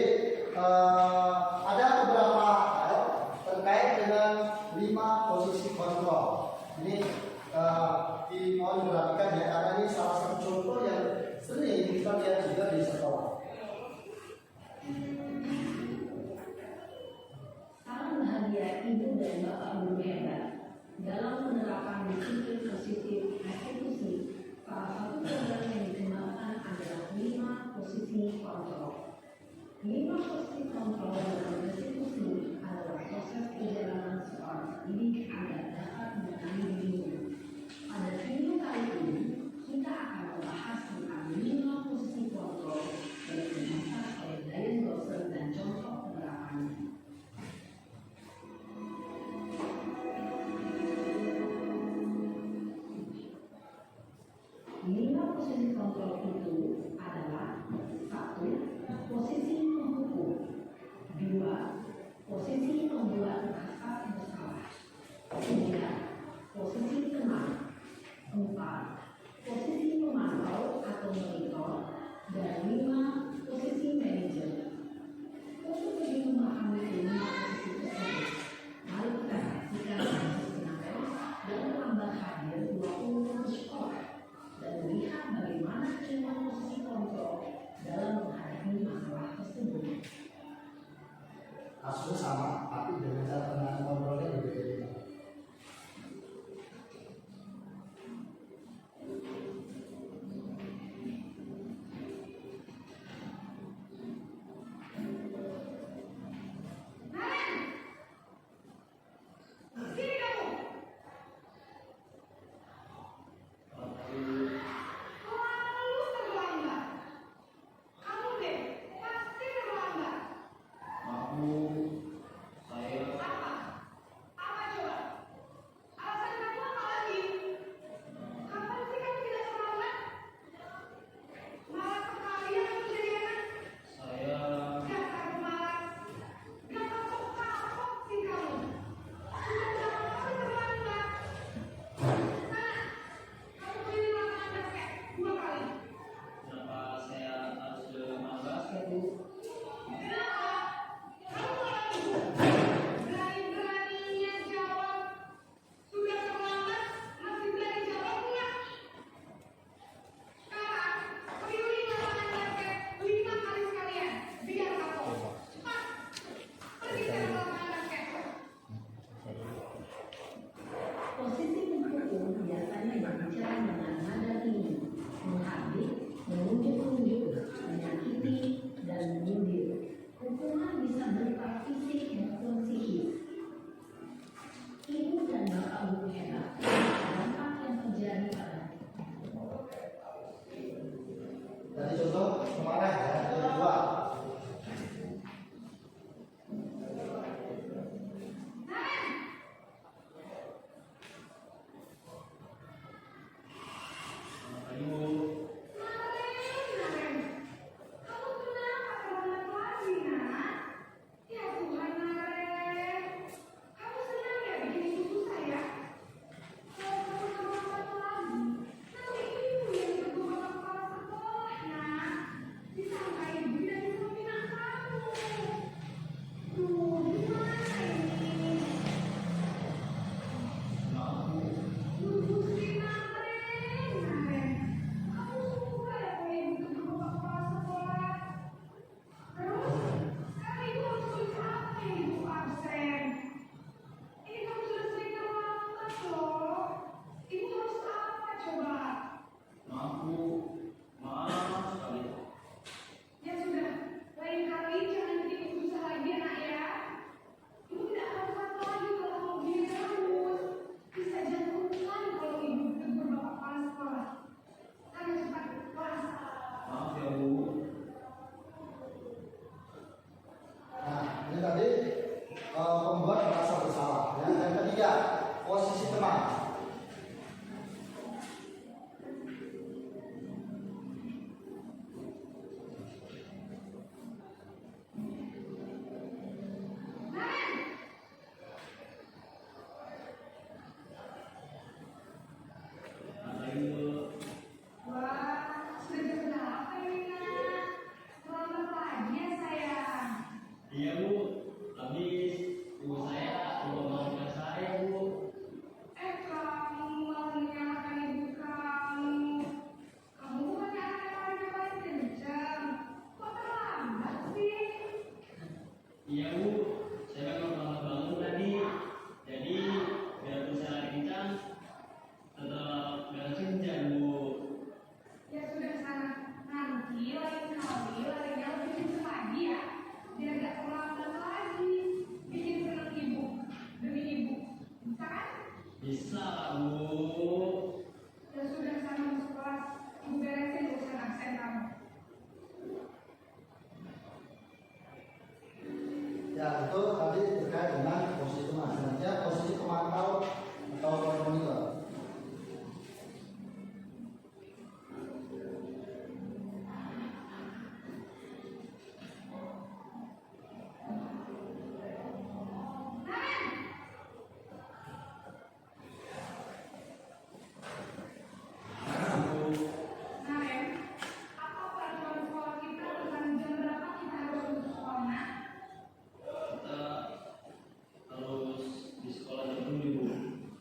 ada beberapa hal terkait dengan 5 posisi kontrol. Ini mohon diperhatikan ya, karena ini salah satu contoh yang sering kita lihat juga di sekolah. Salam bahagia Ibu dan Bapak Guru hebat. Dalam menerapkan disiplin positif eksekusi, salah satu program yang dikembangkan adalah 5 posisi kontrol. 5 posisi kontrol dalam eksekusi adalah proses perjalanan seorang pendidik agar dapat mengenali dirinya. Pada video kali ini, kita akan membahas tentang 5 posisi kontrol Bisa, Bu. Ya sudah sana masuk kelas. Ibu beresin urusan absen kamu. Ya itu tadi terkait dengan posisi teman. Selanjutnya posisi pemantau atau monitor. Karen, apa peraturan sekolah kita tentang jam berapa kita harus masuk sekolah? Kita harus di sekolah jam 7, Bu.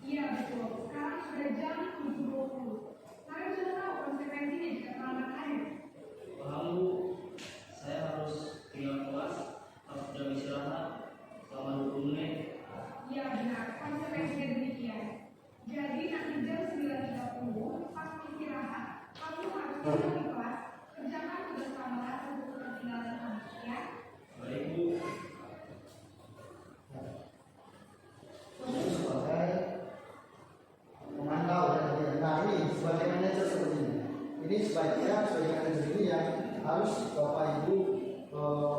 Iya betul. Sekarang sudah jam 7.20. Kalian sudah tahu konsekuensinya jika terlambat akhir. Paham, Bu. Saya harus tinggal kelas, harus jam istirahat selama 20 menit. Iya benar, konsekuensinya demikian. Jadi nanti jam 9.30 pas istirahat, kamu harus datang di kelas, kerjakan tugas tambahan untuk ketinggalan kamu, ya. Baik, Bu. Ini sebagai pemantau ya. Nah ini sebagai manajer seperti ini. Ini sebaiknya sebagai manajer ini yang harus Bapak Ibu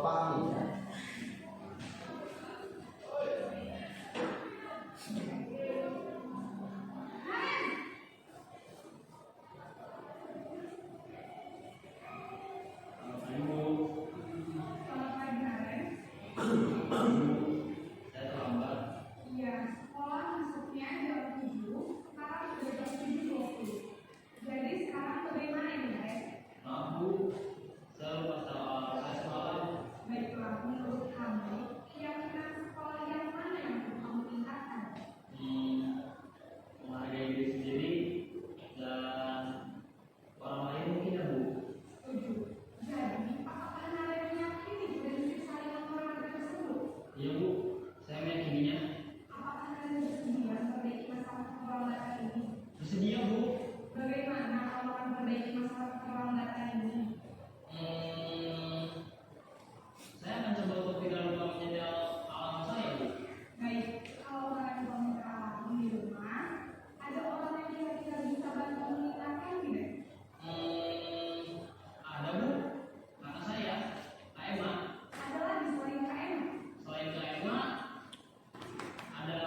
pahami ya. Baik, Bu. Selamat pagi, Karen. Saya terlambat. Iya, sekolah masuknya jam 7, sekarang sudah jam 7.20. Jadi sekarang bagaimana ini, Karen? Maaf, Bu. Saya lupa saya semalam. Baiklah, menurut kamu, keyakinan sekolah yang mana yang perlu kamu tingkatkan? Menghargai diri sendiri dan orang lain mungkin, ya, Bu. Setuju. Jadi, apakah Anda meyakini prinsip saling menghormati tersebut? Iya, Bu. Saya meyakininya. Apakah Anda bersedia memperbaiki masalah keterlambatan ini? Bersedia, Bu. Bagaimana kalau akan memperbaiki masalah keterlambatan ini? Saya akan coba untuk tidak lupa menyetel alarm saya, Bu. Baik, kalau kalian komputer alarm di rumah, ada orang yang kira-kira bisa bantu mengingatkan tidak? Ada, Bu. Kakak saya, Kak Emma. Ada lagi selain KM? Selain Kak Emma, ada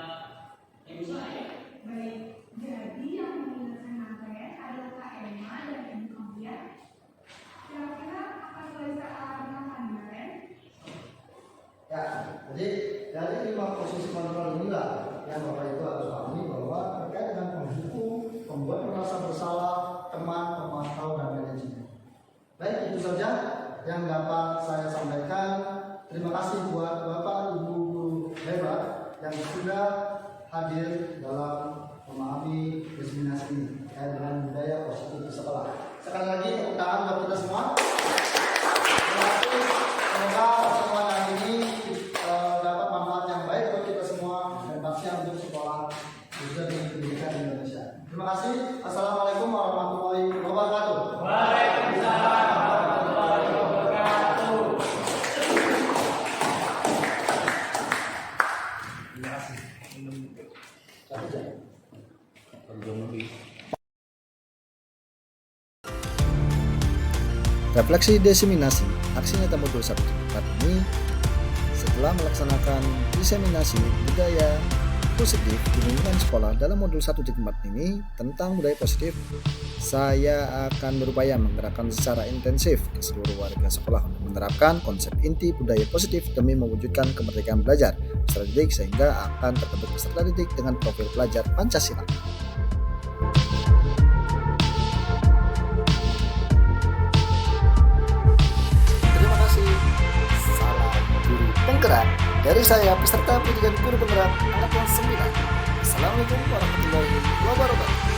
ibu saya. Baik, jadi yang mengingatkan kalian adalah Kak Emma dan ibu kalian. Kira-kira akan selesai alarm kapan, kalian? Ya, jadi dari 5 posisi kontrol inilah yang Bapak Ibu harus pahami bahwa terkait dengan penghukum, pembuat merasa bersalah, teman, pemantau, dan manajemen. Baik, itu saja yang dapat saya sampaikan. Terima kasih buat Bapak Ibu guru hebat yang sudah hadir dalam memahami diseminasi ini terkait dengan budaya positif di sekolah. Sekali lagi tepuk tangan buat kita semua. Terima kasih. Semoga pertemuan hari ini dapat manfaat yang baik buat kita semua dan pastinya untuk sekolah khususnya di pendidikan di Indonesia. Terima kasih. Assalamualaikum warahmatullahi wabarakatuh. Waalaikumsalam warahmatullahi wabarakatuh. Terima kasih. Refleksi diseminasi aksi nyata modul 1 ini setelah melaksanakan diseminasi budaya positif di lingkungan sekolah dalam modul 1.4 ini tentang budaya positif, saya akan berupaya menggerakkan secara intensif ke seluruh warga sekolah untuk menerapkan konsep inti budaya positif demi mewujudkan kemerdekaan belajar peserta didik sehingga akan terbentuk peserta didik dengan profil pelajar Pancasila. Terima kasih. Salam guru penggerak dari saya peserta pendidikan guru penggerak angkatan 9. Assalamualaikum warahmatullahi wabarakatuh.